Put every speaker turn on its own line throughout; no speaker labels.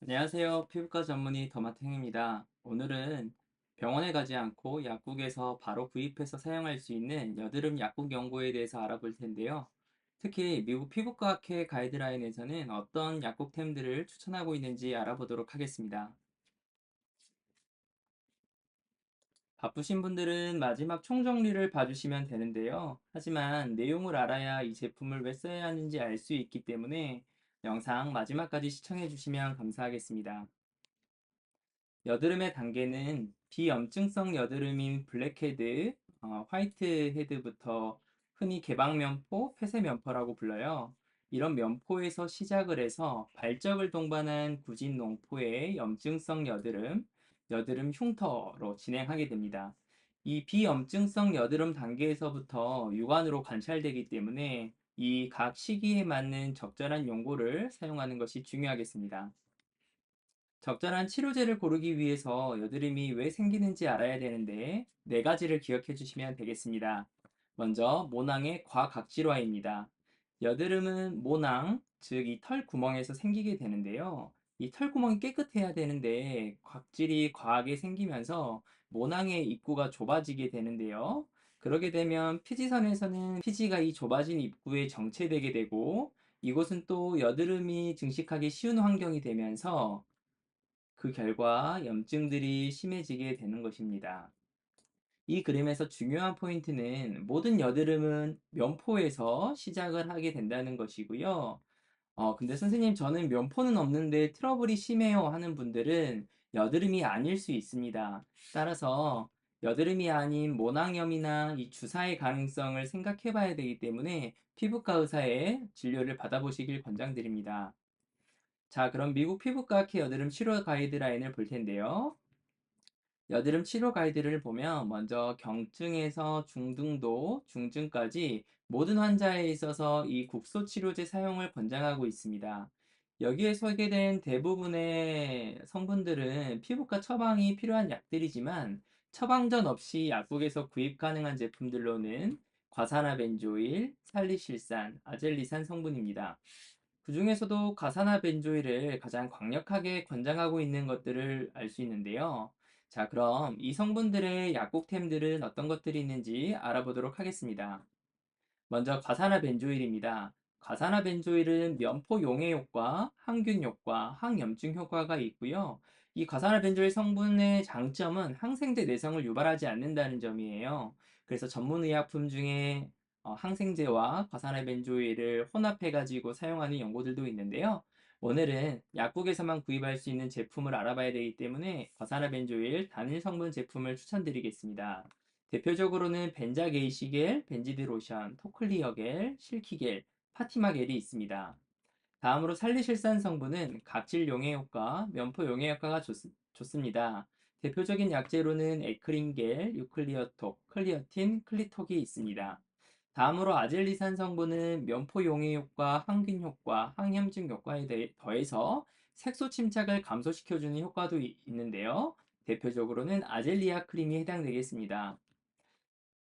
안녕하세요. 피부과 전문의 더마탱입니다. 오늘은 병원에 가지 않고 약국에서 바로 구입해서 사용할 수 있는 여드름 약국 연고에 대해서 알아볼 텐데요. 특히 미국 피부과학회 가이드라인에서는 어떤 약국템들을 추천하고 있는지 알아보도록 하겠습니다. 바쁘신 분들은 마지막 총정리를 봐주시면 되는데요. 하지만 내용을 알아야 이 제품을 왜 써야 하는지 알 수 있기 때문에 영상 마지막까지 시청해 주시면 감사하겠습니다. 여드름의 단계는 비염증성 여드름인 블랙헤드, 화이트헤드부터 흔히 개방면포, 폐쇄면포라고 불러요. 이런 면포에서 시작을 해서 발적을 동반한 굳은 농포의 염증성 여드름, 여드름 흉터로 진행하게 됩니다. 이 비염증성 여드름 단계에서부터 육안으로 관찰되기 때문에 이 각 시기에 맞는 적절한 용고를 사용하는 것이 중요하겠습니다. 적절한 치료제를 고르기 위해서 여드름이 왜 생기는지 알아야 되는데 네 가지를 기억해 주시면 되겠습니다. 먼저 모낭의 과각질화입니다. 여드름은 모낭, 즉 이 털 구멍에서 생기게 되는데요. 이 털 구멍이 깨끗해야 되는데 각질이 과하게 생기면서 모낭의 입구가 좁아지게 되는데요. 그러게 되면 피지선에서는 피지가 이 좁아진 입구에 정체되게 되고 이곳은 또 여드름이 증식하기 쉬운 환경이 되면서 그 결과 염증들이 심해지게 되는 것입니다. 이 그림에서 중요한 포인트는 모든 여드름은 면포에서 시작을 하게 된다는 것이고요. 근데 선생님, 저는 면포는 없는데 트러블이 심해요 하는 분들은 여드름이 아닐 수 있습니다. 따라서 여드름이 아닌 모낭염이나 이 주사의 가능성을 생각해 봐야 되기 때문에 피부과 의사의 진료를 받아보시길 권장드립니다. 자, 그럼 미국 피부과학회 여드름 치료 가이드라인을 볼 텐데요. 여드름 치료 가이드를 보면 먼저 경증에서 중등도, 중증까지 모든 환자에 있어서 이 국소 치료제 사용을 권장하고 있습니다. 여기에 소개된 대부분의 성분들은 피부과 처방이 필요한 약들이지만 처방전 없이 약국에서 구입 가능한 제품들로는 과산화벤조일, 살리실산, 아젤리산 성분입니다. 그 중에서도 가사나 벤조일을 가장 강력하게 권장하고 있는 것들을 알 수 있는데요. 자, 그럼 이 성분들의 약국템들은 어떤 것들이 있는지 알아보도록 하겠습니다. 먼저 과산화 벤조일입니다. 과산화 벤조일은 면포 용해 효과, 항균 효과, 항염증 효과가 있고요. 이 과산화 벤조일 성분의 장점은 항생제 내성을 유발하지 않는다는 점이에요. 그래서 전문 의약품 중에 항생제와 과산화 벤조일을 혼합해 가지고 사용하는 연고들도 있는데요. 오늘은 약국에서만 구입할 수 있는 제품을 알아봐야 되기 때문에 과산화 벤조일 단일 성분 제품을 추천드리겠습니다. 대표적으로는 벤자게이시겔, 벤지드로션, 토클리어겔, 실키겔, 파티마겔이 있습니다. 다음으로 살리실산 성분은 각질 용해 효과, 면포 용해 효과가 좋습니다. 대표적인 약재로는 에크린겔, 유클리어톡, 클리어틴, 클리톡이 있습니다. 다음으로 아젤리산 성분은 면포 용해 효과, 항균 효과, 항염증 효과에 더해서 색소 침착을 감소시켜주는 효과도 있는데요. 대표적으로는 아젤리아 크림이 해당되겠습니다.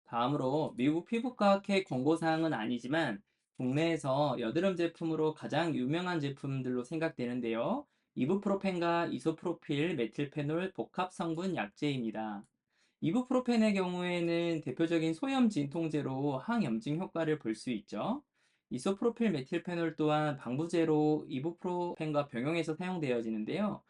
다음으로 미국 피부과학회 권고사항은 아니지만 국내에서 여드름 제품으로 가장 유명한 제품들로 생각되는데요. 이부프로펜과 이소프로필 메틸페놀 복합 성분 약제입니다. 이부프로펜의 경우에는 대표적인 소염 진통제로 항염증 효과를 볼 수 있죠. 이소프로필 메틸페놀 또한 방부제로 이부프로펜과 병용해서 사용되어지는데요.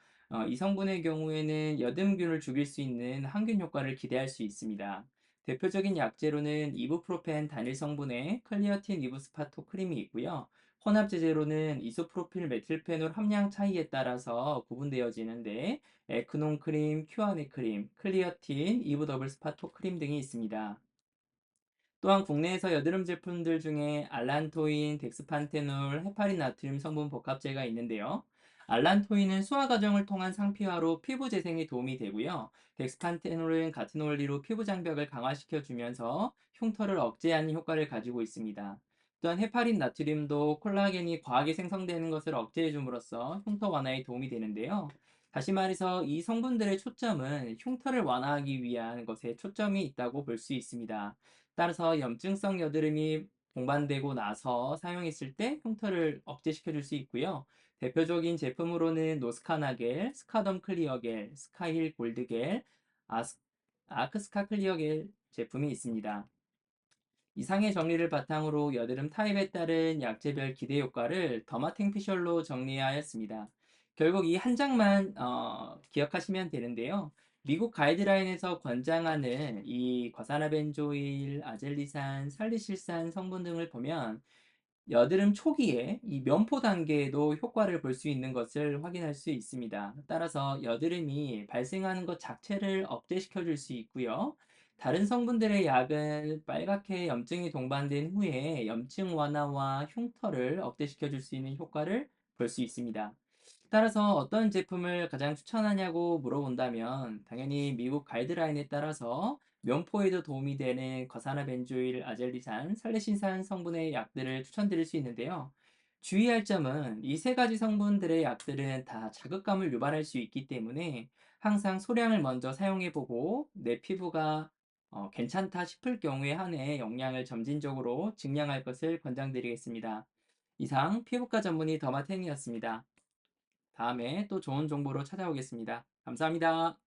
이 성분의 경우에는 여드름균을 죽일 수 있는 항균 효과를 기대할 수 있습니다. 대표적인 약재로는 이부프로펜 단일 성분의 클리어틴 이부스파토 크림이 있고요. 혼합 제제로는 이소프로필 메틸페놀 함량 차이에 따라서 구분되어지는데 에크논 크림, 큐아네 크림, 클리어틴, 이브 더블 스파토 크림 등이 있습니다. 또한 국내에서 여드름 제품들 중에 알란토인, 덱스판테놀, 헤파린 나트륨 성분 복합제가 있는데요. 알란토인은 수화 과정을 통한 상피화로 피부 재생에 도움이 되고요. 덱스판테놀은 같은 원리로 피부 장벽을 강화시켜 주면서 흉터를 억제하는 효과를 가지고 있습니다. 또한 헤파린 나트륨도 콜라겐이 과하게 생성되는 것을 억제해 줌으로써 흉터 완화에 도움이 되는데요. 다시 말해서 이 성분들의 초점은 흉터를 완화하기 위한 것에 초점이 있다고 볼 수 있습니다. 따라서 염증성 여드름이 동반되고 나서 사용했을 때 흉터를 억제시켜 줄 수 있고요. 대표적인 제품으로는 노스카나겔, 스카덤 클리어겔, 스카힐 골드겔, 아스, 아크스카 클리어겔 제품이 있습니다. 이상의 정리를 바탕으로 여드름 타입에 따른 약제별 기대 효과를 더마탱피셜로 정리하였습니다. 결국 이 한 장만 기억하시면 되는데요. 미국 가이드라인에서 권장하는 이 과산화벤조일, 아젤리산, 살리실산 성분 등을 보면 여드름 초기에 이 면포 단계에도 효과를 볼 수 있는 것을 확인할 수 있습니다. 따라서 여드름이 발생하는 것 자체를 억제시켜 줄 수 있고요. 다른 성분들의 약은 빨갛게 염증이 동반된 후에 염증 완화와 흉터를 억제시켜 줄 수 있는 효과를 볼 수 있습니다. 따라서 어떤 제품을 가장 추천하냐고 물어본다면 당연히 미국 가이드라인에 따라서 면포에도 도움이 되는 과산화벤조일, 아젤리산, 살레신산 성분의 약들을 추천드릴 수 있는데요. 주의할 점은 이 세 가지 성분들의 약들은 다 자극감을 유발할 수 있기 때문에 항상 소량을 먼저 사용해보고 내 피부가 괜찮다 싶을 경우에 한해 용량을 점진적으로 증량할 것을 권장드리겠습니다. 이상 피부과 전문의 더마텐이었습니다. 다음에 또 좋은 정보로 찾아오겠습니다. 감사합니다.